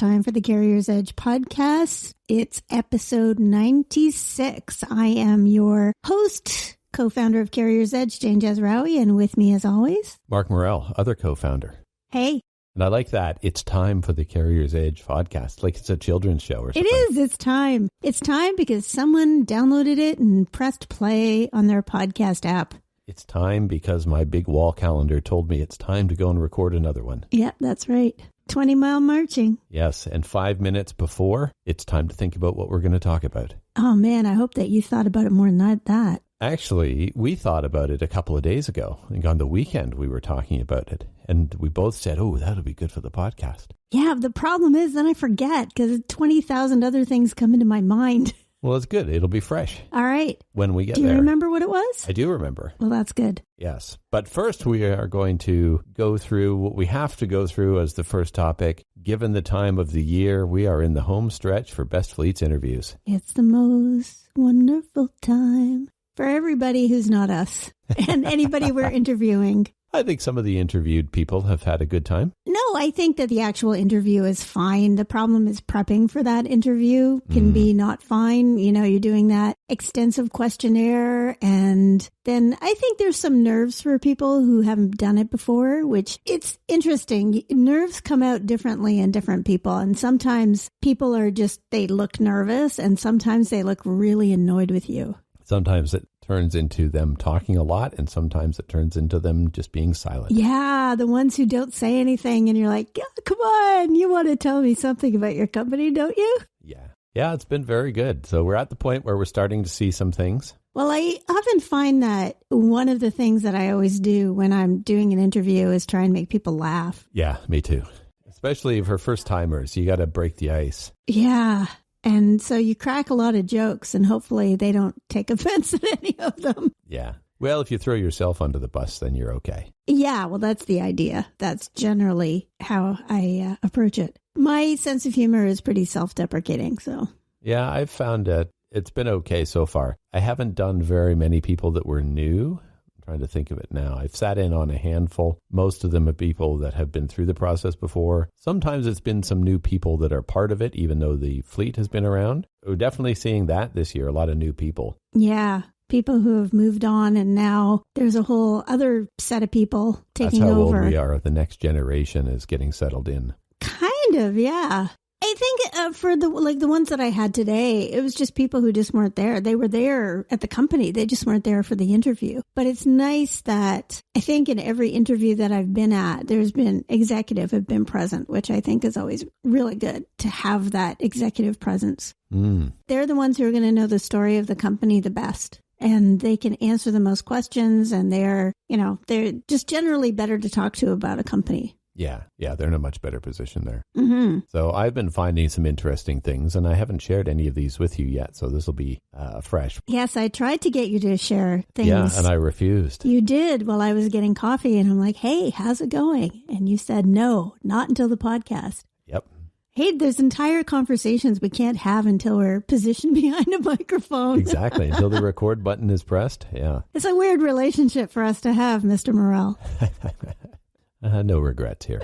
time for the Carrier's Edge podcast. It's episode 96. I am your host, co-founder of Carrier's Edge, Jane Jazraoui, and with me as always, Mark Morrell, other co-founder. Hey. And I like that. It's time for the Carrier's Edge podcast, like it's a children's show or something. It is. It's time. It's time because someone downloaded it and pressed play on their podcast app. It's time because my big wall calendar told me it's time to go and record another one. Yep, that's right. 20-mile marching. Yes, and 5 minutes before, it's time to think about what we're going to talk about. Oh, man, I hope that you thought about it more than that. Actually, we thought about it a couple of days ago. I think on the weekend we were talking about it. And we both said, oh, that'll be good for the podcast. Yeah, the problem is then I forget because 20,000 other things come into my mind. Well, it's good. It'll be fresh. All right. When we get there. Do you remember what it was? I do remember. Well, that's good. Yes. But first, we are going to go through what we have to go through as the first topic. Given the time of the year, we are in the home stretch for Best Fleets interviews. It's the most wonderful time for everybody who's not us and anybody we're interviewing. I think some of the interviewed people have had a good time. No, I think that the actual interview is fine. The problem is prepping for that interview can be not fine. You know, you're doing that extensive questionnaire. And then I think there's some nerves for people who haven't done it before, which it's interesting. Nerves come out differently in different people. And sometimes people are just, they look nervous and sometimes they look really annoyed with you. Sometimes it turns into them talking a lot, and sometimes it turns into them just being silent. Yeah, the ones who don't say anything, and you're like, oh, come on, you want to tell me something about your company, don't you? Yeah, it's been very good. So we're at the point where we're starting to see some things. Well, I often find that one of the things that I always do when I'm doing an interview is try and make people laugh. Yeah, me too. Especially for first-timers, you got to break the ice. Yeah. And so you crack a lot of jokes and hopefully they don't take offense at any of them. Yeah. Well, if you throw yourself under the bus, then you're okay. Yeah, well, that's the idea. That's generally how I approach it. My sense of humor is pretty self-deprecating, so. Yeah, I've found that it's been okay so far. I haven't done very many people that were new. Trying to think of it now. I've sat in on a handful. Most of them are people that have been through the process before. Sometimes it's been some new people that are part of it, even though the fleet has been around. We're definitely seeing that this year, a lot of new people. Yeah, people who have moved on and now there's a whole other set of people taking over. That's how old we are. The next generation is getting settled in. Kind of, yeah. I think for the ones that I had today, it was just people who just weren't there. They were there at the company. They just weren't there for the interview. But it's nice that I think in every interview that I've been at, there's been executive have been present, which I think is always really good to have that executive presence. They're the ones who are going to know the story of the company the best. And they can answer the most questions and they're just generally better to talk to about a company. Yeah, they're in a much better position there. Mm-hmm. So I've been finding some interesting things, and I haven't shared any of these with you yet, so this will be fresh. Yes, I tried to get you to share things. Yeah, and I refused. You did while I was getting coffee, and I'm like, hey, how's it going? And you said, no, not until the podcast. Yep. Hey, there's entire conversations we can't have until we're positioned behind a microphone. Exactly, until the record button is pressed, yeah. It's a weird relationship for us to have, Mr. Morrell. No regrets here.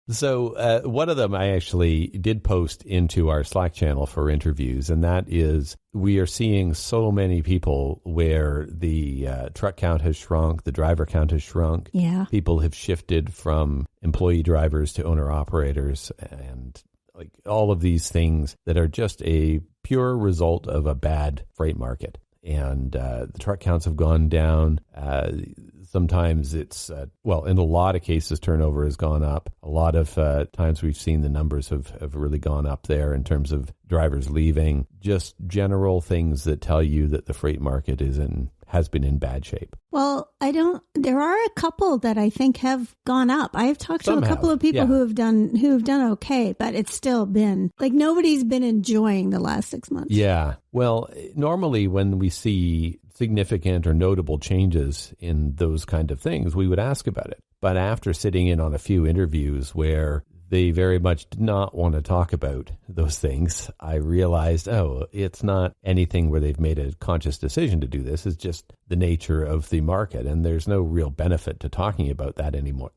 So one of them I actually did post into our Slack channel for interviews, and that is we are seeing so many people where the truck count has shrunk, the driver count has shrunk. Yeah. People have shifted from employee drivers to owner-operators and like all of these things that are just a pure result of a bad freight market. And the truck counts have gone down. Sometimes it's, in a lot of cases, turnover has gone up. A lot of times we've seen the numbers have really gone up there in terms of drivers leaving. Just general things that tell you that the freight market has been in bad shape. Well, there are a couple that I think have gone up. I've talked to a couple of people who have done okay, but it's still been like nobody's been enjoying the last 6 months. Yeah. Well, normally when we see significant or notable changes in those kind of things, we would ask about it. But after sitting in on a few interviews where they very much did not want to talk about those things, I realized, it's not anything where they've made a conscious decision to do this. It's just the nature of the market. And there's no real benefit to talking about that anymore.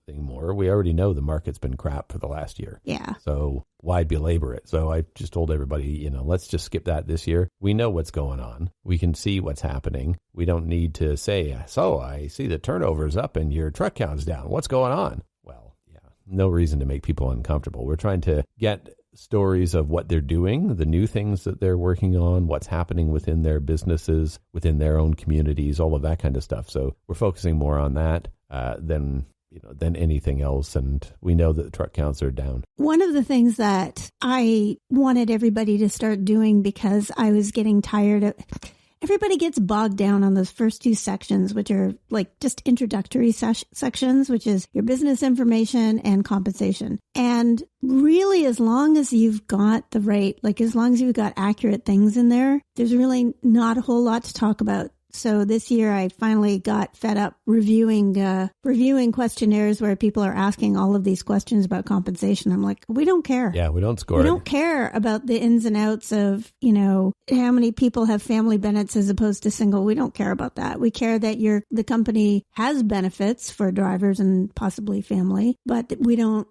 We already know the market's been crap for the last year. Yeah. So why belabor it? So I just told everybody, let's just skip that this year. We know what's going on. We can see what's happening. We don't need to say, so I see the turnover's up and your truck count's down. What's going on? Well, yeah, no reason to make people uncomfortable. We're trying to get stories of what they're doing, the new things that they're working on, what's happening within their businesses, within their own communities, all of that kind of stuff. So we're focusing more on that than anything else. And we know that the truck counts are down. One of the things that I wanted everybody to start doing, because I was getting tired of, everybody gets bogged down on those first two sections, which are like just introductory sections, which is your business information and compensation. And really, as long as you've got as long as you've got accurate things in there, there's really not a whole lot to talk about. So this year I finally got fed up reviewing questionnaires where people are asking all of these questions about compensation. I'm like, we don't care. Yeah, we don't score. We don't care about the ins and outs of, how many people have family benefits as opposed to single. We don't care about that. We care that the company has benefits for drivers and possibly family, but we don't,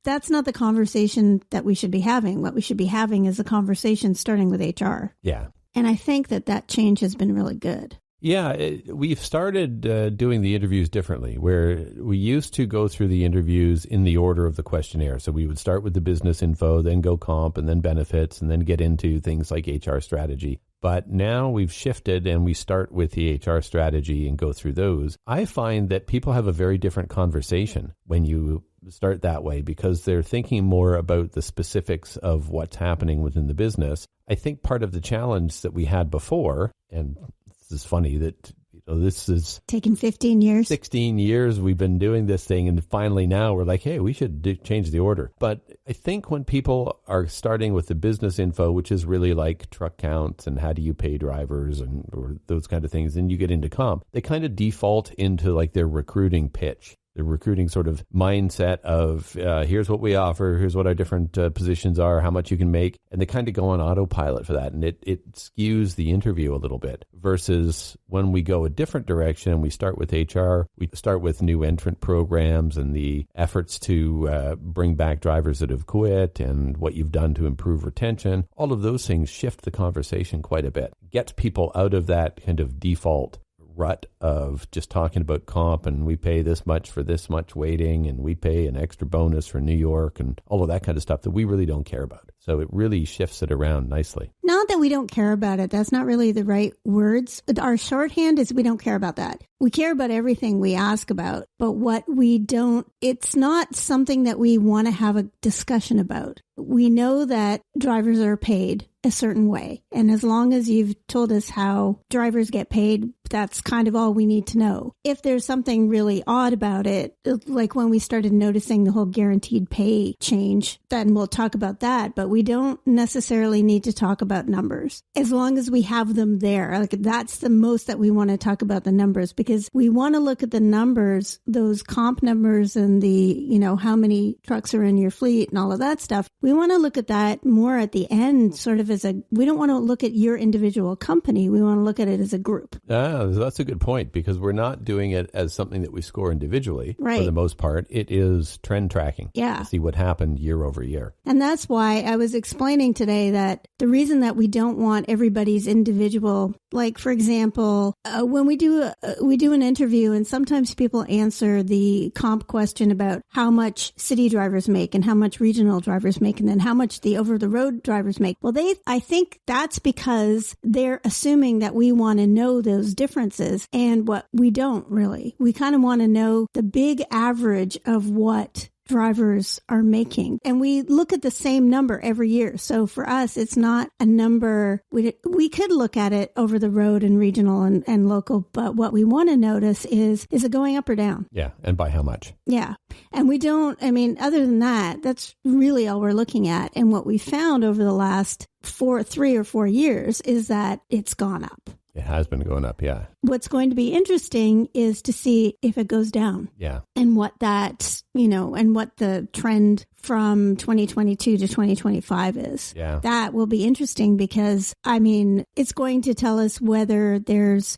that's not the conversation that we should be having. What we should be having is a conversation starting with HR. Yeah. And I think that change has been really good. Yeah, we've started doing the interviews differently, where we used to go through the interviews in the order of the questionnaire. So we would start with the business info, then go comp, and then benefits, and then get into things like HR strategy. But now we've shifted and we start with the HR strategy and go through those. I find that people have a very different conversation when you start that way, because they're thinking more about the specifics of what's happening within the business. I think part of the challenge that we had before, and this is funny that this is taken 15 years, 16 years we've been doing this thing, and finally now we're like, hey, we should change the order. But I think when people are starting with the business info, which is really like truck counts and how do you pay drivers or those kind of things, and you get into comp, they kind of default into like their recruiting pitch. The recruiting sort of mindset of here's what we offer, here's what our different positions are, how much you can make. And they kind of go on autopilot for that. And it skews the interview a little bit versus when we go a different direction and we start with HR, we start with new entrant programs and the efforts to bring back drivers that have quit and what you've done to improve retention. All of those things shift the conversation quite a bit, gets people out of that kind of default rut of just talking about comp and we pay this much for this much weighting and we pay an extra bonus for New York and all of that kind of stuff that we really don't care about. So it really shifts it around nicely. Not that we don't care about it. That's not really the right words. Our shorthand is we don't care about that. We care about everything we ask about, but what we don't, it's not something that we want to have a discussion about. We know that drivers are paid a certain way. And as long as you've told us how drivers get paid, that's kind of all we need to know. If there's something really odd about it, like when we started noticing the whole guaranteed pay change, then we'll talk about that. But we don't necessarily need to talk about numbers as long as we have them there. Like that's the most that we want to talk about, the numbers, because we want to look at the numbers, those comp numbers and the, how many trucks are in your fleet and all of that stuff. We want to look at that more at the end, sort of we don't want to look at your individual company. We want to look at it as a group. That's a good point, because we're not doing it as something that we score individually. Right. For the most part. It is trend tracking. Yeah. To see what happened year over year. And that's why I was explaining today that the reason that we don't want everybody's individual, like for example, when we do an interview and sometimes people answer the comp question about how much city drivers make and how much regional drivers make and then how much the over-the-road drivers make. Well, I think that's because they're assuming that we want to know those differences, and what we don't really. We kind of want to know the big average of what drivers are making. And we look at the same number every year. So for us, it's not a number. We could look at it over the road and regional and local, but what we want to notice is it going up or down? Yeah. And by how much? Yeah. And we don't, other than that, that's really all we're looking at. And what we found over the last 3 or 4 years is that it's gone up. It has been going up, yeah. What's going to be interesting is to see if it goes down. Yeah. And what that and what the trend from 2022 to 2025 is. Yeah. That will be interesting because, it's going to tell us whether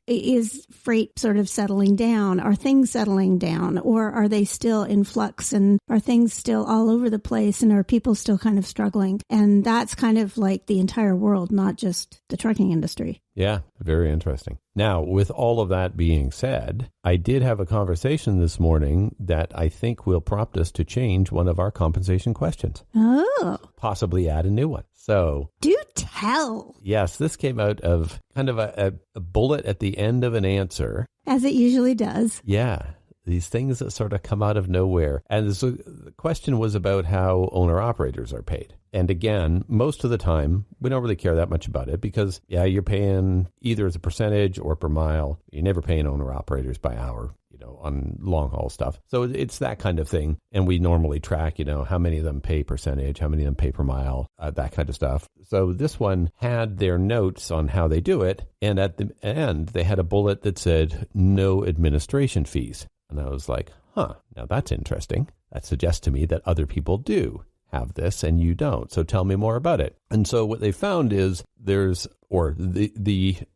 is freight sort of settling down? Are things settling down? Or are they still in flux, and are things still all over the place, and are people still kind of struggling? And that's kind of like the entire world, not just the trucking industry. Yeah, very interesting. Now, with all of that being said, I did have a conversation this morning that I think will prompt us to change one of our compensation questions. Oh. Possibly add a new one. So, do tell. Yes, this came out of kind of a bullet at the end of an answer. As it usually does. Yeah. These things that sort of come out of nowhere. And so the question was about how owner-operators are paid. And again, most of the time, we don't really care that much about it because, you're paying either as a percentage or per mile. You're never paying owner-operators by hour, on long-haul stuff. So it's that kind of thing. And we normally track, how many of them pay percentage, how many of them pay per mile, that kind of stuff. So this one had their notes on how they do it. And at the end, they had a bullet that said, no administration fees. And I was like, now that's interesting. That suggests to me that other people do have this and you don't. So tell me more about it. And so what they found is the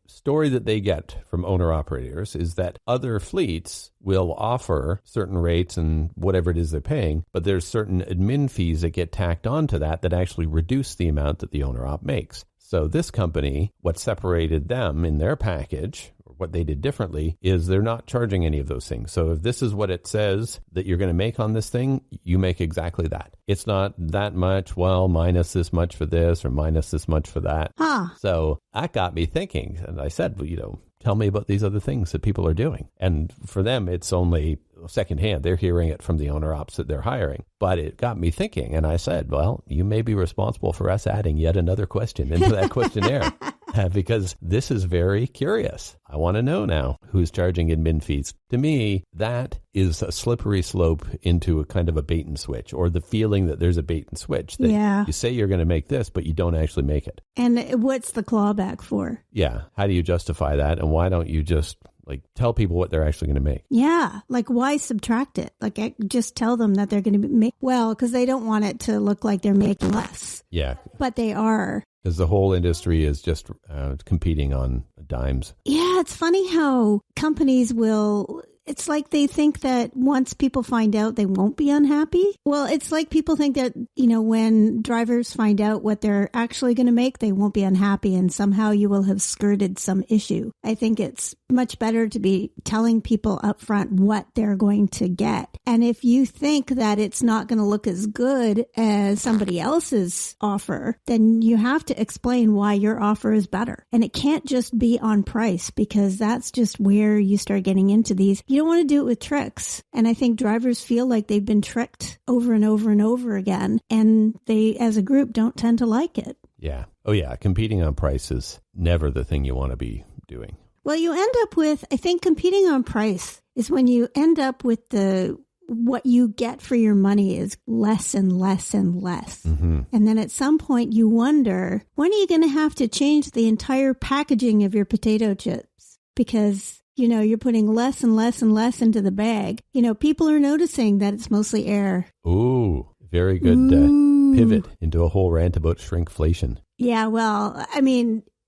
story that they get from owner operators is that other fleets will offer certain rates and whatever it is they're paying, but there's certain admin fees that get tacked onto that actually reduce the amount that the owner op makes. So this company, what separated them in their package, or what they did differently, is they're not charging any of those things. So if this is what it says that you're going to make on this thing, you make exactly that. It's not that much, minus this much for this or minus this much for that. So that got me thinking. And I said, tell me about these other things that people are doing. And for them, it's only secondhand. They're hearing it from the owner ops that they're hiring. But it got me thinking. And I said, well, you may be responsible for us adding yet another question into that questionnaire. Because this is very curious. I want to know now who's charging admin fees. To me, that is a slippery slope into a kind of a bait and switch, or the feeling that there's a bait and switch. That you say you're going to make this, but you don't actually make it. And what's the clawback for? Yeah. How do you justify that? And why don't you just tell people what they're actually going to make? Yeah. Why subtract it? Just tell them that they're going to make, because they don't want it to look like they're making less. Yeah. But they are. Because the whole industry is just competing on dimes. Yeah, it's funny how companies will... It's like they think that once people find out, they won't be unhappy. Well, it's like people think that, when drivers find out what they're actually going to make, they won't be unhappy, and somehow you will have skirted some issue. I think it's much better to be telling people up front what they're going to get. And if you think that it's not going to look as good as somebody else's offer, then you have to explain why your offer is better. And it can't just be on price, because that's just where you start getting into these. You don't want to do it with tricks. And I think drivers feel like they've been tricked over and over and over again. And they, as a group, don't tend to like it. Yeah. Oh, yeah. Competing on price is never the thing you want to be doing. Well, you end up with, I think competing on price is when you end up with what you get for your money is less and less and less. Mm-hmm. And then at some point you wonder, when are you going to have to change the entire packaging of your potato chips? Because you're putting less and less and less into the bag. People are noticing that it's mostly air. Ooh, very good pivot into a whole rant about shrinkflation. Yeah, well,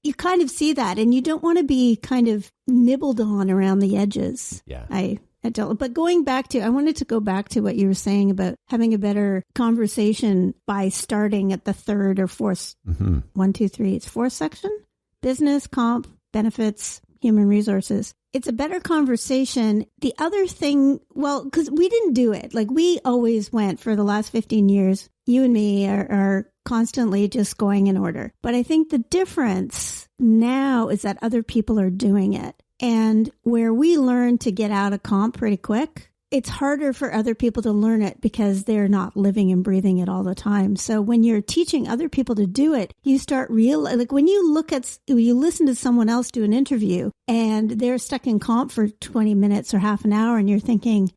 you kind of see that, and you don't want to be kind of nibbled on around the edges. Yeah. I don't. But I wanted to go back to what you were saying about having a better conversation by starting at the third or fourth, 1, 2, 3, it's fourth section, business, comp, benefits, human resources. It's a better conversation. The other thing, because we didn't do it. We always went for the last 15 years. You and me are constantly just going in order. But I think the difference now is that other people are doing it. And where we learn to get out of comp pretty quick, it's harder for other people to learn it because they're not living and breathing it all the time. So when you're teaching other people to do it, you start when you listen to someone else do an interview and they're stuck in comp for 20 minutes or half an hour and you're thinking,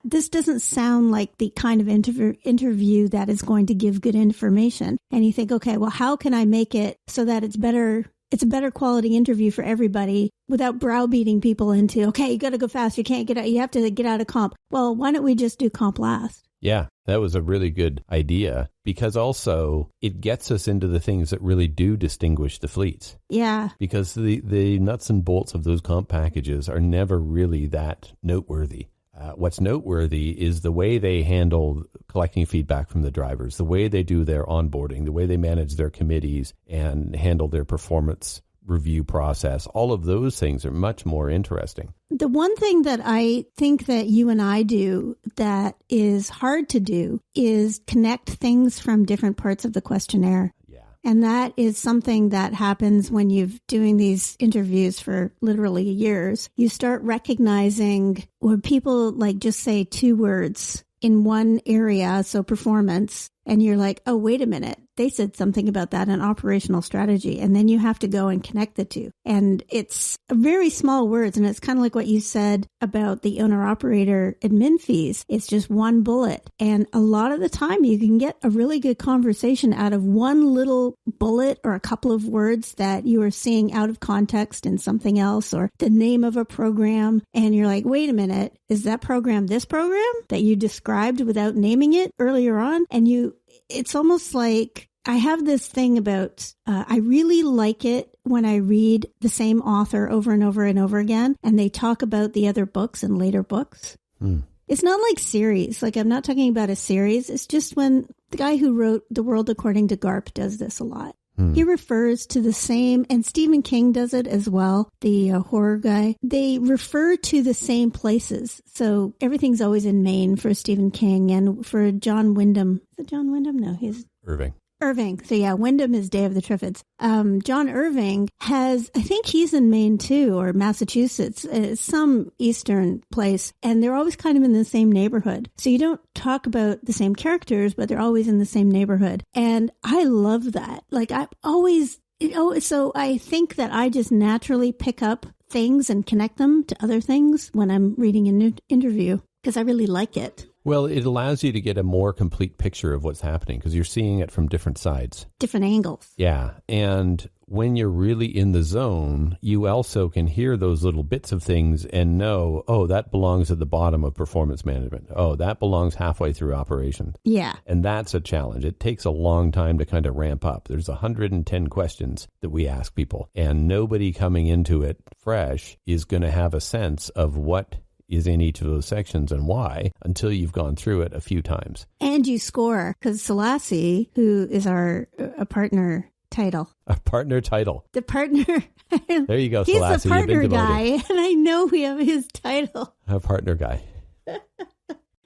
this doesn't sound like the kind of interview that is going to give good information. And you think, okay, well, how can I make it so that it's better it's a better quality interview for everybody without browbeating people into, okay, you got to go fast. You can't get out. You have to get out of comp. Well, why don't we just do comp last? Yeah, that was a really good idea because also it gets us into the things that really do distinguish the fleets. Yeah. Because the nuts and bolts of those comp packages are never really that noteworthy. What's noteworthy is the way they handle collecting feedback from the drivers, the way they do their onboarding, the way they manage their committees and handle their performance review process. All of those things are much more interesting. The one thing that I think that you and I do that is hard to do is connect things from different parts of the questionnaire. Yeah. And that is something that happens when you're doing these interviews for literally years. You start recognizing where people like just say 2 words in one area, so performance, and you're like, oh, wait a minute. They said something about that in operational strategy. And then you have to go and connect the two. And it's very small words. And it's kind of like what you said about the owner-operator admin fees. It's just one bullet. And a lot of the time you can get a really good conversation out of one little bullet or a couple of words that you are seeing out of context in something else or the name of a program. And you're like, wait a minute, is that program this program that you described without naming it earlier on? And it's almost like I have this thing about, I really like it when I read the same author over and over and over again, and they talk about the other books and later books. It's not like series. Like I'm not talking about a series. It's just when the guy who wrote The World According to Garp does this a lot. He refers to the same, and Stephen King does it as well, the horror guy. They refer to the same places. So everything's always in Maine for Stephen King, and for John Wyndham. Is it John Wyndham? No, he's Irving. So yeah, Wyndham is Day of the Triffids. John Irving has, I think he's in Maine too, or Massachusetts, some eastern place, and they're always kind of in the same neighborhood. So you don't talk about the same characters, but they're always in the same neighborhood. And I love that. Like I always, so I think that I just naturally pick up things and connect them to other things when I'm reading an interview because I really like it. Well, it allows you to get a more complete picture of what's happening because you're seeing it from different sides. Different angles. Yeah. And when you're really in the zone, you also can hear those little bits of things and know, oh, that belongs at the bottom of performance management. Oh, that belongs halfway through operations. Yeah. And that's a challenge. It takes a long time to kind of ramp up. There's 110 questions that we ask people, and nobody coming into it fresh is going to have a sense of what is in each of those sections and why until you've gone through it a few times. And you score, because Selassie, who is a partner title. A partner title. The partner. There you go, He's Selassie. He's a partner guy, and I know we have his title. A partner guy.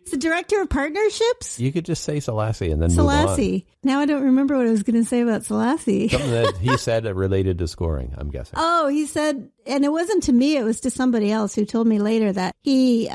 It's the director of partnerships? You could just say Selassie and then Selassie. move on. Now I don't remember what I was going to say about Selassie. Something that he said related to scoring, I'm guessing. Oh, he said, and it wasn't to me, it was to somebody else who told me later that he,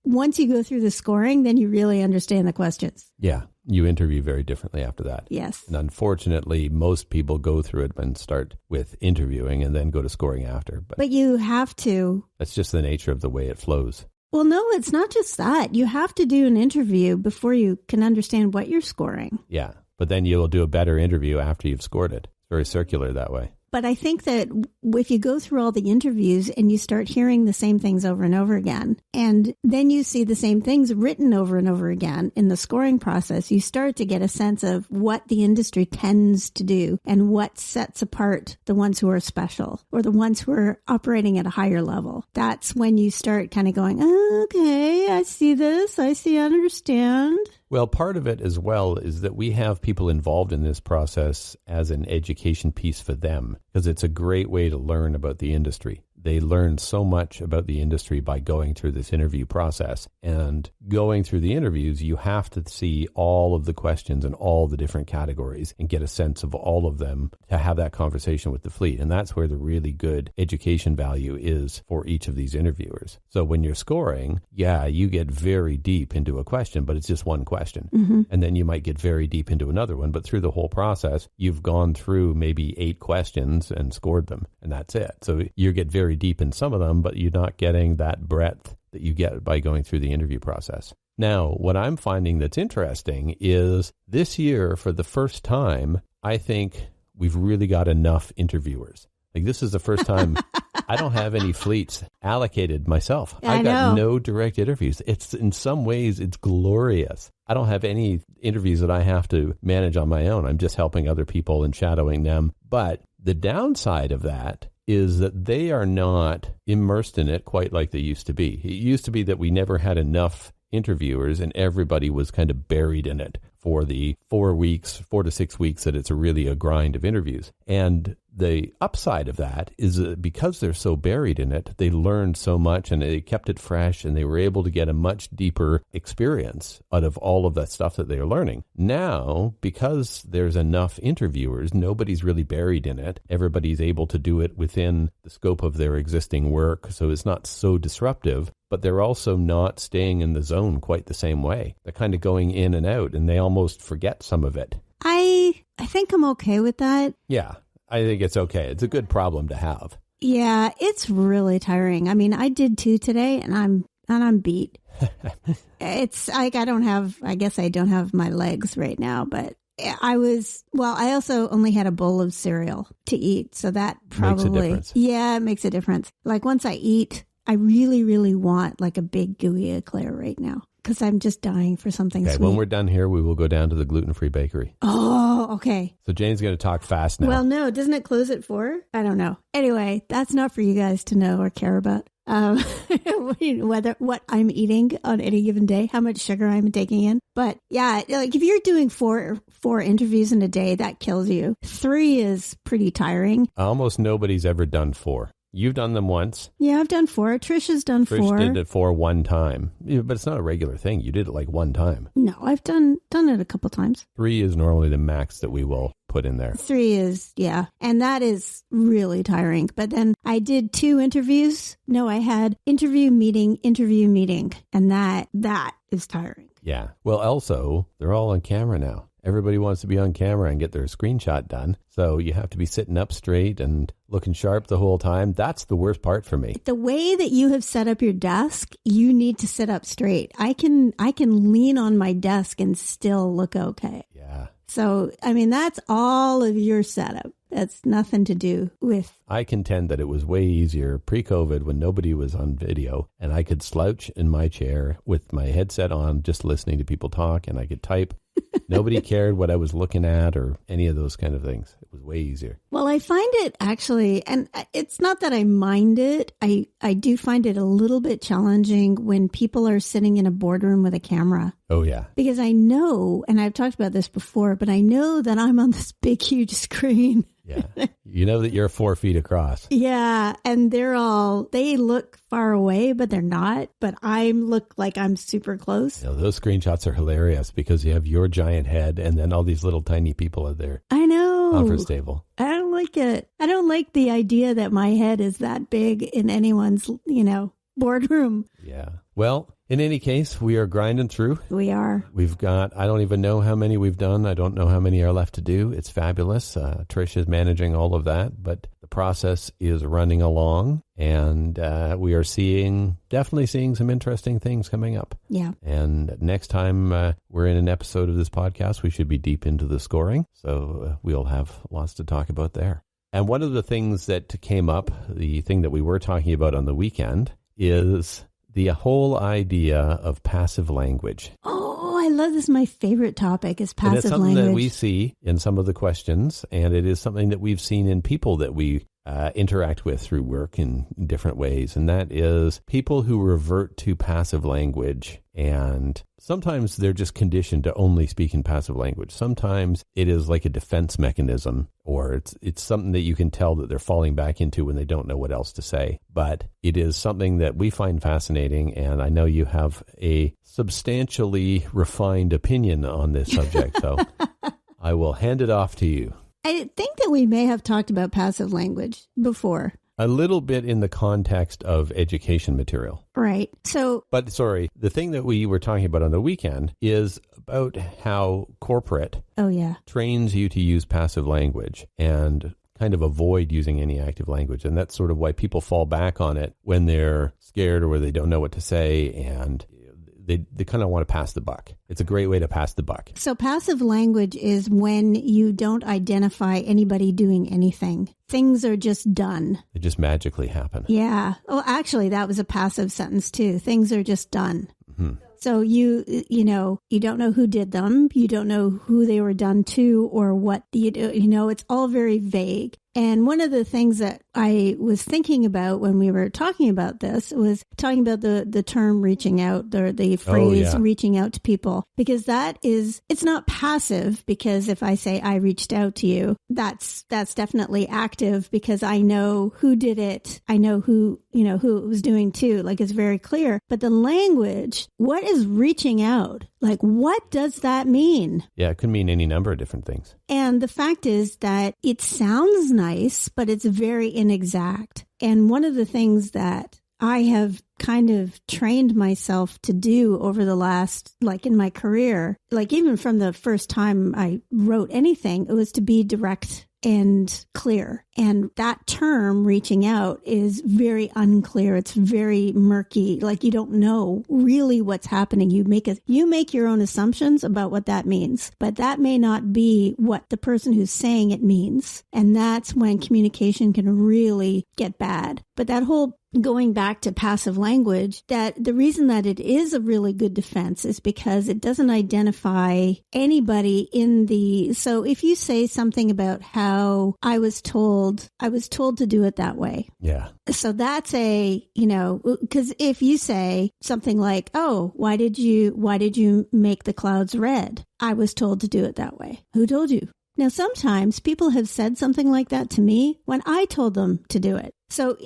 once you go through the scoring, then you really understand the questions. Yeah. You interview very differently after that. Yes. And unfortunately, most people go through it and start with interviewing and then go to scoring after. But you have to. That's just the nature of the way it flows. Well, no, it's not just that. You have to do an interview before you can understand what you're scoring. Yeah, but then you'll do a better interview after you've scored it. It's very circular that way. But I think that if you go through all the interviews and you start hearing the same things over and over again, and then you see the same things written over and over again in the scoring process, you start to get a sense of what the industry tends to do and what sets apart the ones who are special or the ones who are operating at a higher level. That's when you start kind of going, oh, okay, I see this. I understand. Well, part of it as well is that we have people involved in this process as an education piece for them, because it's a great way to learn about the industry. They learn so much about the industry by going through this interview process. And going through the interviews, you have to see all of the questions in all the different categories and get a sense of all of them to have that conversation with the fleet. And that's where the really good education value is for each of these interviewers. So when you're scoring, yeah, you get very deep into a question, but it's just one question. Mm-hmm. And then you might get very deep into another one. But through the whole process, you've gone through maybe 8 questions and scored them. And that's it. So you get very deep in some of them, but you're not getting that breadth that you get by going through the interview process. Now, what I'm finding that's interesting is this year, for the first time, I think we've really got enough interviewers. Like, this is the first time I don't have any fleets allocated myself. I I got know. no direct interviews. It's in some ways, it's glorious. I don't have any interviews that I have to manage on my own. I'm just helping other people and shadowing them. But the downside of that is that they are not immersed in it quite like they used to be. It used to be that we never had enough interviewers and everybody was kind of buried in it for the 4 to 6 weeks that it's really a grind of interviews. And the upside of that is that because they're so buried in it, they learned so much and they kept it fresh and they were able to get a much deeper experience out of all of that stuff that they are learning. Now, because there's enough interviewers, nobody's really buried in it. Everybody's able to do it within the scope of their existing work, so it's not so disruptive. But they're also not staying in the zone quite the same way. They're kind of going in and out, and they almost forget some of it. I think I'm okay with that. Yeah, I think it's okay. It's a good problem to have. Yeah, it's really tiring. I mean, I did 2 today, and I'm beat. It's like I guess I don't have my legs right now, but I also only had a bowl of cereal to eat, so that probably makes a difference. Yeah, it makes a difference. Like once I eat, I really, really want like a big gooey eclair right now because I'm just dying for something Okay, sweet. when we're done here, we will go down to the gluten-free bakery. Oh, okay. So Jane's going to talk fast now. Well, no, doesn't it close at 4? I don't know. Anyway, that's not for you guys to know or care about. What I'm eating on any given day, how much sugar I'm taking in. But yeah, like if you're doing four interviews in a day, that kills you. 3 is pretty tiring. Almost nobody's ever done 4. You've done them once. Yeah, I've done 4. Trish has done 4. Trish did it 4 one time. Yeah, but it's not a regular thing. You did it like one time. No, I've done it a couple times. 3 is normally the max that we will put in there. 3 is, yeah. And that is really tiring. But then I did 2 interviews. No, I had interview, meeting. And that is tiring. Yeah. Well, also, they're all on camera now. Everybody wants to be on camera and get their screenshot done. So you have to be sitting up straight and looking sharp the whole time. That's the worst part for me. The way that you have set up your desk, you need to sit up straight. I can lean on my desk and still look okay. Yeah. So, I mean, that's all of your setup. That's nothing to do with... I contend that it was way easier pre-COVID when nobody was on video and I could slouch in my chair with my headset on, just listening to people talk, and I could type. Nobody cared what I was looking at or any of those kind of things. It was way easier. Well, I find it actually, and it's not that I mind it. I do find it a little bit challenging when people are sitting in a boardroom with a camera. Oh, yeah. Because I know, and I've talked about this before, but I know that I'm on this big, huge screen. Yeah. You know that you're 4 feet across. Yeah. And they look far away, but they're not. But I look like I'm super close. You know, those screenshots are hilarious because you have your giant head and then all these little tiny people at their I know. conference table. I don't like it. I don't like the idea that my head is that big in anyone's, boardroom. Yeah. Well, in any case, we are grinding through. We are. We've got, I don't even know how many we've done. I don't know how many are left to do. It's fabulous. Trish is managing all of that, but the process is running along and we are definitely seeing some interesting things coming up. Yeah. And next time we're in an episode of this podcast, we should be deep into the scoring. So we'll have lots to talk about there. And one of the things that came up, the thing that we were talking about on the weekend, is the whole idea of passive language. Oh, I love this. My favorite topic is passive and it's something language. that we see in some of the questions, and it is something that we've seen in people that we interact with through work in different ways. And that is people who revert to passive language. And sometimes they're just conditioned to only speak in passive language. Sometimes it is like a defense mechanism, or it's something that you can tell that they're falling back into when they don't know what else to say. But it is something that we find fascinating. And I know you have a substantially refined opinion on this subject. So I will hand it off to you. I think that we may have talked about passive language before. A little bit in the context of education material. Right. So, but sorry, the thing that we were talking about on the weekend is about how corporate trains you to use passive language and kind of avoid using any active language. And that's sort of why people fall back on it when they're scared or where they don't know what to say. And they kind of want to pass the buck. It's a great way to pass the buck. So passive language is when you don't identify anybody doing anything. Things are just done. They just magically happen. Yeah. Oh, actually, that was a passive sentence too. Things are just done. Mm-hmm. So you don't know who did them. You don't know who they were done to or what, it's all very vague. And one of the things that I was thinking about when we were talking about this was talking about the term reaching out, the phrase reaching out to people, because it's not passive, because if I say I reached out to you, that's definitely active because I know who did it. I know who it was doing too. Like, it's very clear. But the language, what is reaching out? Like, what does that mean? Yeah, it could mean any number of different things. And the fact is that it sounds nice, but it's very inexact. And one of the things that I have kind of trained myself to do over the last, like in my career, like even from the first time I wrote anything, it was to be direct and clear. And that term reaching out is very unclear. It's very murky. Like, you don't know really what's happening. You make your own assumptions about what that means, but that may not be what the person who's saying it means. And that's when communication can really get bad. But that whole going back to passive language, that the reason that it is a really good defense is because it doesn't identify anybody so if you say something about how I was told to do it that way. Yeah. So that's because if you say something like, oh, why did you make the clouds red? I was told to do it that way. Who told you? Now, sometimes people have said something like that to me when I told them to do it. So go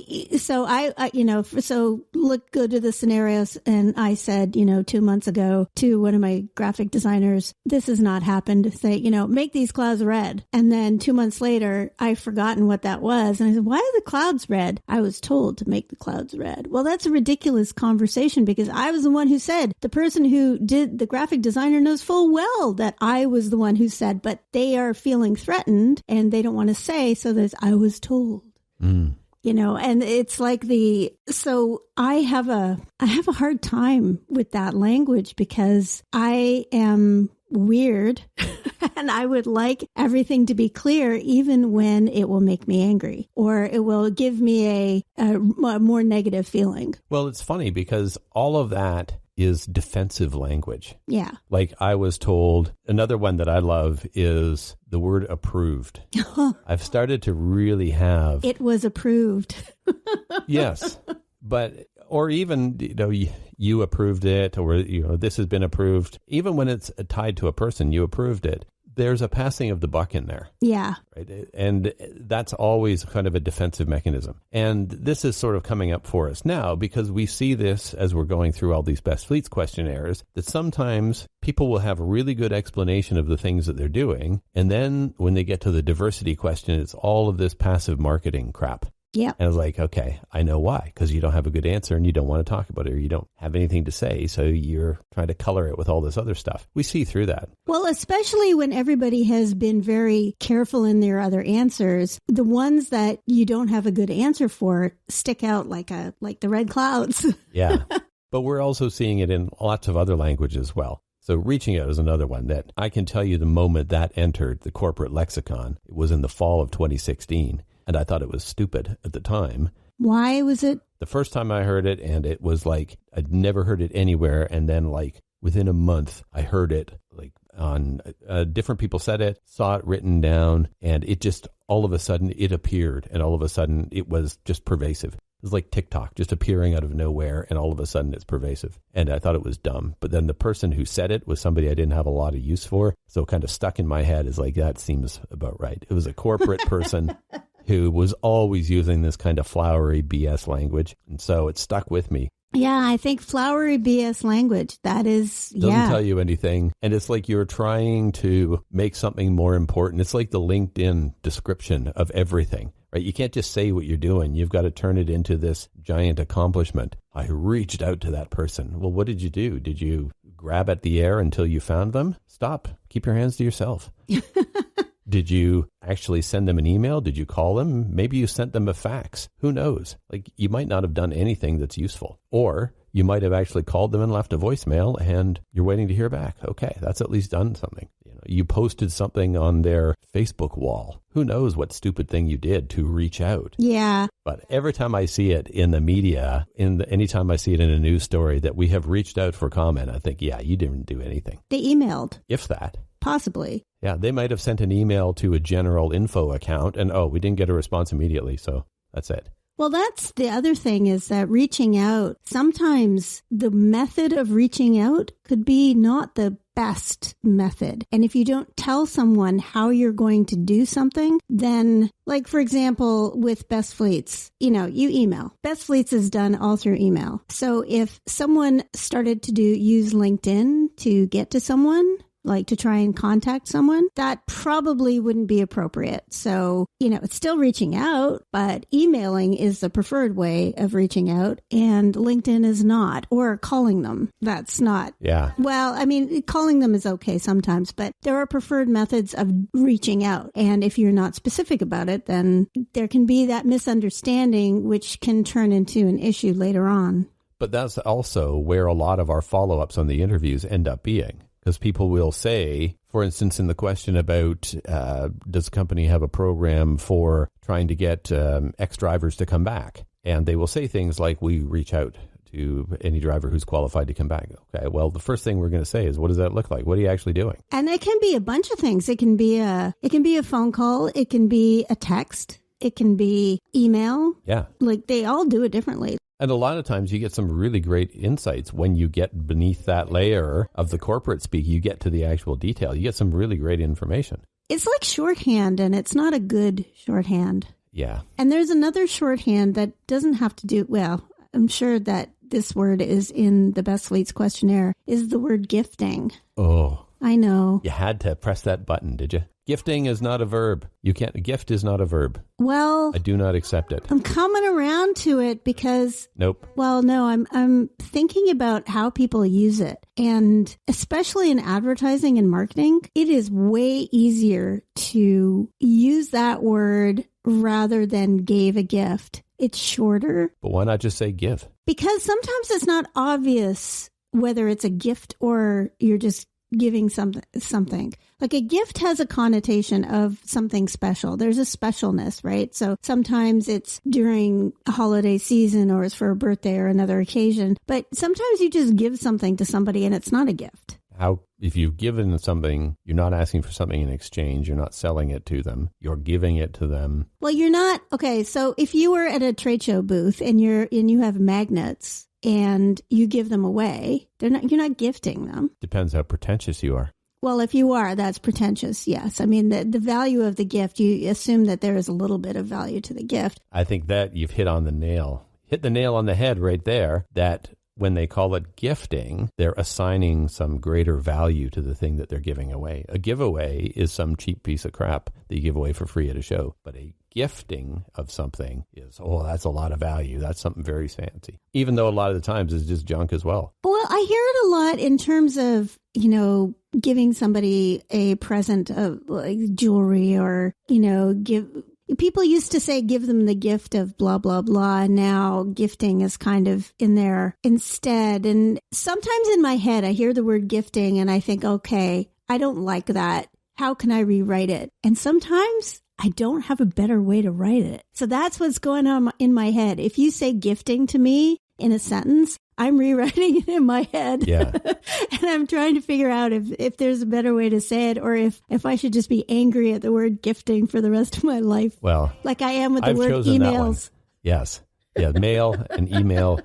to the scenarios. And I said, 2 months ago to one of my graphic designers, this has not happened. Say, make these clouds red. And then 2 months later, I've forgotten what that was. And I said, why are the clouds red? I was told to make the clouds red. Well, that's a ridiculous conversation because I was the one who said. The person who did the graphic designer knows full well that I was the one who said, but they are feeling threatened and they don't want to say. So there's, I was told. Mm. And it's like so I have a hard time with that language because I am weird and I would like everything to be clear, even when it will make me angry or it will give me a more negative feeling. Well, it's funny because all of that is defensive language. Yeah. Like I was told, another one that I love is the word approved. I've started to really have... It was approved. Yes. But, or even, you approved it, or, this has been approved. Even when it's tied to a person, you approved it. There's a passing of the buck in there. Yeah. Right. And that's always kind of a defensive mechanism. And this is sort of coming up for us now because we see this as we're going through all these best fleets questionnaires, that sometimes people will have a really good explanation of the things that they're doing. And then when they get to the diversity question, it's all of this passive marketing crap. Yeah. And I was like, okay, I know why, because you don't have a good answer and you don't want to talk about it or you don't have anything to say. So you're trying to color it with all this other stuff. We see through that. Well, especially when everybody has been very careful in their other answers, the ones that you don't have a good answer for stick out like the red clouds. Yeah. But we're also seeing it in lots of other languages as well. So reaching out is another one that I can tell you the moment that entered the corporate lexicon, it was in the fall of 2016. And I thought it was stupid at the time. Why was it? The first time I heard it, and it was like, I'd never heard it anywhere. And then like within a month, I heard it like on different people said it, saw it written down, and it just, all of a sudden it appeared. And all of a sudden it was just pervasive. It was like TikTok just appearing out of nowhere. And all of a sudden it's pervasive. And I thought it was dumb. But then the person who said it was somebody I didn't have a lot of use for. So it kind of stuck in my head as like, that seems about right. It was a corporate person who was always using this kind of flowery BS language. And so it stuck with me. Yeah, I think flowery BS language, that is, doesn't tell you anything. And it's like you're trying to make something more important. It's like the LinkedIn description of everything, right? You can't just say what you're doing. You've got to turn it into this giant accomplishment. I reached out to that person. Well, what did you do? Did you grab at the air until you found them? Stop. Keep your hands to yourself. Did you actually send them an email? Did you call them? Maybe you sent them a fax. Who knows? Like, you might not have done anything that's useful. Or you might have actually called them and left a voicemail and you're waiting to hear back. Okay, that's at least done something. You posted something on their Facebook wall. Who knows what stupid thing you did to reach out? Yeah. But every time I see it in the media, anytime I see it in a news story that we have reached out for comment, I think, yeah, you didn't do anything. They emailed. If that. Possibly. Yeah, they might have sent an email to a general info account and, we didn't get a response immediately, so that's it. Well, that's the other thing, is that reaching out, sometimes the method of reaching out could be not the best method. And if you don't tell someone how you're going to do something, then, like, for example, with Best Fleets, you email. Best Fleets is done all through email. So if someone started to use LinkedIn to get to someone, like to try and contact someone, that probably wouldn't be appropriate. So, it's still reaching out, but emailing is the preferred way of reaching out, and LinkedIn is not, or calling them. That's not. Yeah. Well, I mean, calling them is okay sometimes, but there are preferred methods of reaching out. And if you're not specific about it, then there can be that misunderstanding, which can turn into an issue later on. But that's also where a lot of our follow-ups on the interviews end up being. Because people will say, for instance, in the question about does the company have a program for trying to get ex-drivers to come back? And they will say things like, we reach out to any driver who's qualified to come back. Okay, well, the first thing we're going to say is, what does that look like? What are you actually doing? And it can be a bunch of things. It can be a phone call. It can be a text. It can be email. Yeah. Like, they all do it differently. And a lot of times you get some really great insights when you get beneath that layer of the corporate speak. You get to the actual detail. You get some really great information. It's like shorthand, and it's not a good shorthand. Yeah. And there's another shorthand that doesn't have to do, well, I'm sure that this word is in the Best Fleets questionnaire, is the word gifting. Oh. I know. You had to press that button, did you? Gifting is not a verb. Gift is not a verb. Well, I do not accept it. I'm coming around to it because, nope. Well, no, I'm thinking about how people use it. And especially in advertising and marketing, it is way easier to use that word rather than gave a gift. It's shorter. But why not just say give? Because sometimes it's not obvious whether it's a gift or you're just giving something. Like, a gift has a connotation of something special. There's a specialness, right? So sometimes it's during a holiday season, or it's for a birthday or another occasion. But sometimes you just give something to somebody and it's not a gift. How, if you've given something, you're not asking for something in exchange. You're not selling it to them. You're giving it to them. Well, you're not. Okay. So if you were at a trade show booth and you have magnets and you give them away, you're not gifting them. Depends how pretentious you are. Well, if you are, that's pretentious, yes. I mean, the value of the gift, you assume that there is a little bit of value to the gift. I think that you've hit on the nail. Hit the nail on the head right there, that when they call it gifting, they're assigning some greater value to the thing that they're giving away. A giveaway is some cheap piece of crap that you give away for free at a show. But a gifting of something is, that's a lot of value. That's something very fancy. Even though a lot of the times it's just junk as well. Well, I hear it a lot in terms of, giving somebody a present of like jewelry, or, people used to say, give them the gift of blah, blah, blah. And now gifting is kind of in there instead. And sometimes in my head, I hear the word gifting and I think, okay, I don't like that. How can I rewrite it? And sometimes I don't have a better way to write it. So that's what's going on in my head. If you say gifting to me in a sentence, I'm rewriting it in my head. Yeah. And I'm trying to figure out if there's a better way to say it, or if I should just be angry at the word gifting for the rest of my life. Well, like I am with the I've word chosen emails. That one. Yes. Yeah, mail and email,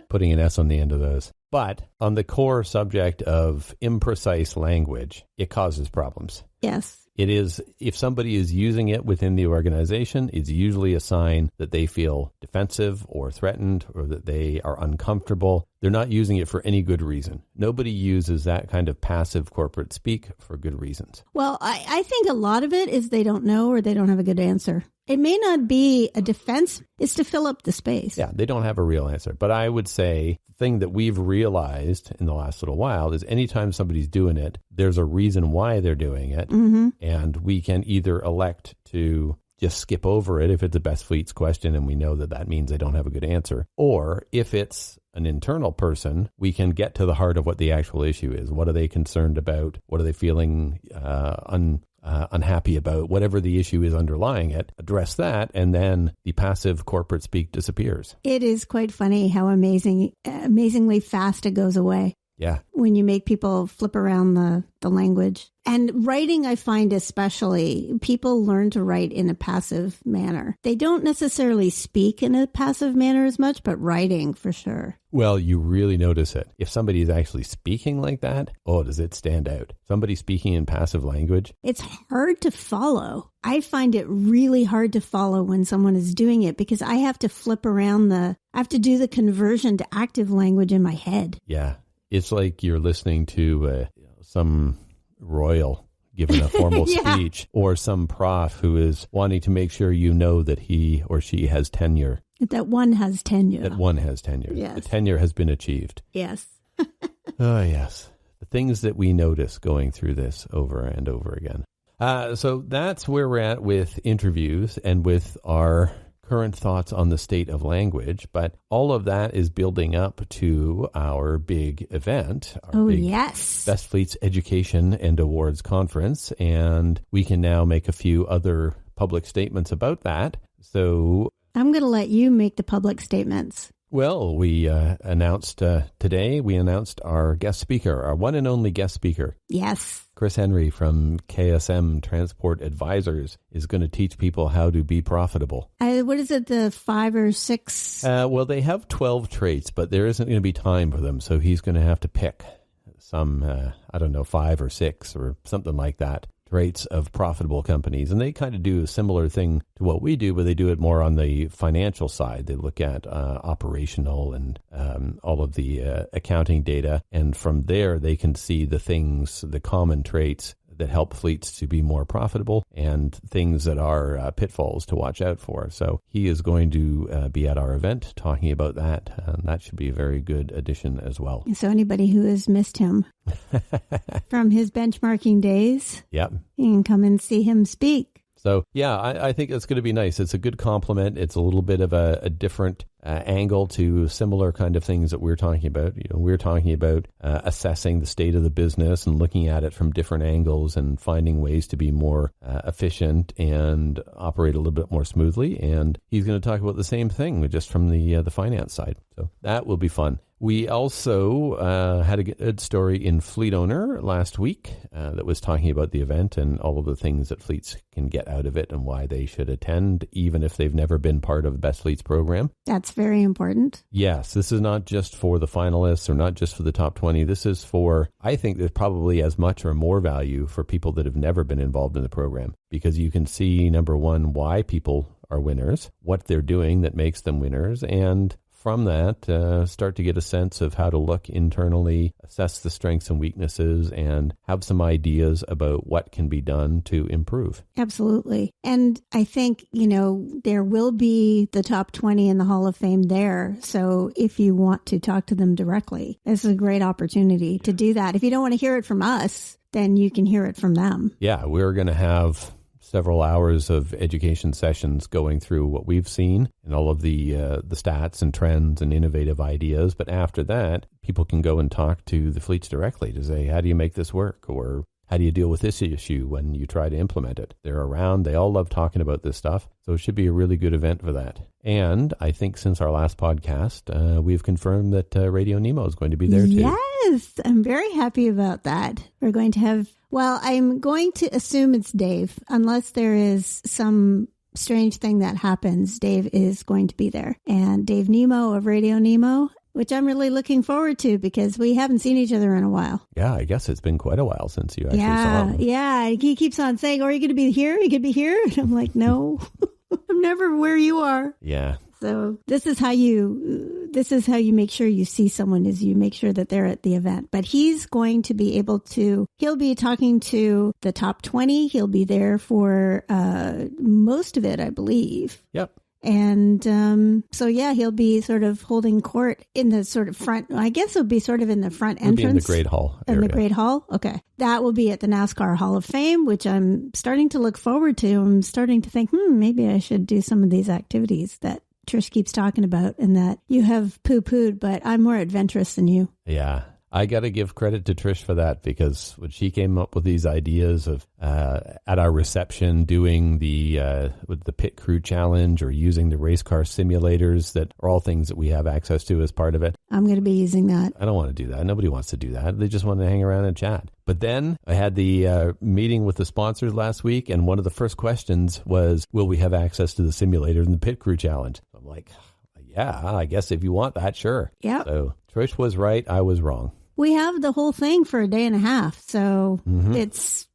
putting an S on the end of those. But on the core subject of imprecise language, it causes problems. Yes. It is, if somebody is using it within the organization, it's usually a sign that they feel defensive or threatened, or that they are uncomfortable. They're not using it for any good reason. Nobody uses that kind of passive corporate speak for good reasons. Well, I think a lot of it is they don't know, or they don't have a good answer. It may not be a defense. It's to fill up the space. Yeah, they don't have a real answer. But I would say the thing that we've realized in the last little while is anytime somebody's doing it, there's a reason why they're doing it. Mm-hmm. And we can either elect to just skip over it if it's a Best Fleets question and we know that that means they don't have a good answer. Or if it's an internal person, we can get to the heart of what the actual issue is. What are they concerned about? What are they feeling unhappy about? Whatever the issue is underlying it, address that, and then the passive corporate speak disappears. It is quite funny how amazingly fast it goes away. Yeah. When you make people flip around the language. And writing, I find especially, people learn to write in a passive manner. They don't necessarily speak in a passive manner as much, but writing for sure. Well, you really notice it. If somebody is actually speaking like that, oh, does it stand out? Somebody speaking in passive language. It's hard to follow. I find it really hard to follow when someone is doing it because I have to flip around I have to do the conversion to active language in my head. Yeah. It's like you're listening to some royal giving a formal Yeah. speech or some prof who is wanting to make sure you know that he or she has tenure. That one has tenure. That one has tenure. Yes. The tenure has been achieved. Yes. Oh, yes. The things that we notice going through this over and over again. So that's where we're at with interviews and with our current thoughts on the state of language, but all of that is building up to our big event, our big yes. Best Fleets Education and Awards Conference, and we can now make a few other public statements about that. So I'm going to let you make the public statements. well, we announced our guest speaker, our one and only guest speaker. Yes. Chris Henry from KSM Transport Advisors is going to teach people how to be profitable. What is it, the 5 or 6? Well, they have 12 traits, but there isn't going to be time for them. So he's going to have to pick some, 5 or 6 or something like that. Traits of profitable companies. And they kind of do a similar thing to what we do, but they do it more on the financial side. They look at operational and all of the accounting data. And from there, they can see the common traits that help fleets to be more profitable and things that are pitfalls to watch out for. So he is going to be at our event talking about that. And that should be a very good addition as well. So anybody who has missed him from his benchmarking days, Yep. you can come and see him speak. So, yeah, I think it's going to be nice. It's a good compliment. It's a little bit of a different angle to similar kind of things that we're talking about. You know, we're talking about assessing the state of the business and looking at it from different angles and finding ways to be more efficient and operate a little bit more smoothly. And he's going to talk about the same thing, just from the finance side. So that will be fun. We also had a good story in Fleet Owner last week that was talking about the event and all of the things that fleets can get out of it and why they should attend, even if they've never been part of the Best Fleets program. That's very important. Yes, this is not just for the finalists or not just for the top 20. This is for, I think there's probably as much or more value for people that have never been involved in the program, because you can see, number one, why people are winners, what they're doing that makes them winners, and from that, start to get a sense of how to look internally, assess the strengths and weaknesses, and have some ideas about what can be done to improve. Absolutely. And I think, there will be the top 20 in the Hall of Fame there. So if you want to talk to them directly, this is a great opportunity to do that. If you don't want to hear it from us, then you can hear it from them. Yeah, we're going to have several hours of education sessions going through what we've seen and all of the stats and trends and innovative ideas. But after that, people can go and talk to the fleets directly to say, how do you make this work? Or how do you deal with this issue when you try to implement it? They're around. They all love talking about this stuff. So it should be a really good event for that. And I think since our last podcast, we've confirmed that Radio Nemo is going to be there too. Yes, I'm very happy about that. We're going to have, I'm going to assume it's Dave, unless there is some strange thing that happens. Dave is going to be there. And Dave Nemo of Radio Nemo, which I'm really looking forward to because we haven't seen each other in a while. Yeah, I guess it's been quite a while since you actually saw him. Yeah. He keeps on saying, are you going to be here? Are you going to be here? And I'm like, no, I'm never where you are. Yeah. So this is how you make sure you see someone, is you make sure that they're at the event. But he's going to be able to, he'll be talking to the top 20. He'll be there for most of it, I believe. Yep. And so, yeah, he'll be sort of holding court in the sort of front. I guess it'll be sort of in the front entrance. It'll be in the Great Hall area. In the Great Hall? Okay. That will be at the NASCAR Hall of Fame, which I'm starting to look forward to. I'm starting to think, maybe I should do some of these activities that Trish keeps talking about and that you have poo-pooed, but I'm more adventurous than you. Yeah. I got to give credit to Trish for that, because when she came up with these ideas of at our reception doing with the pit crew challenge or using the race car simulators, that are all things that we have access to as part of it. I'm going to be using that. I don't want to do that. Nobody wants to do that. They just want to hang around and chat. But then I had the meeting with the sponsors last week, and one of the first questions was, will we have access to the simulators in the pit crew challenge? I'm like, yeah, I guess if you want that, sure. Yeah. So Trish was right. I was wrong. We have the whole thing for a day and a half. So it's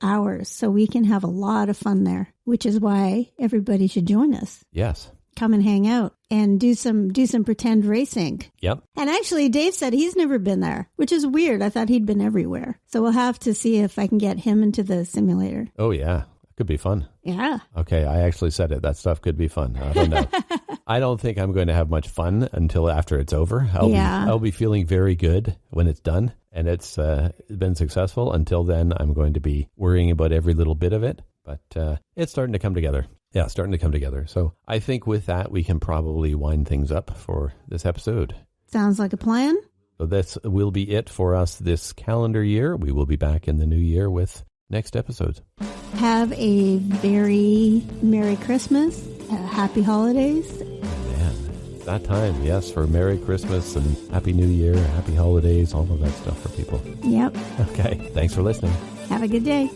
ours. So we can have a lot of fun there, which is why everybody should join us. Yes. Come and hang out and do some pretend racing. Yep. And actually, Dave said he's never been there, which is weird. I thought he'd been everywhere. So we'll have to see if I can get him into the simulator. Oh, yeah. Could be fun. Yeah. Okay, I actually said it. That stuff could be fun. I don't know. I don't think I'm going to have much fun until after it's over. I'll be feeling very good when it's done and it's been successful. Until then, I'm going to be worrying about every little bit of it. But it's starting to come together. Yeah, starting to come together. So I think with that, we can probably wind things up for this episode. Sounds like a plan. So this will be it for us this calendar year. We will be back in the new year with next episode. Have a very Merry Christmas, Happy Holidays. Man, that time, yes, for Merry Christmas and Happy New Year, Happy Holidays, all of that stuff for people. Yep. Okay, thanks for listening. Have a good day.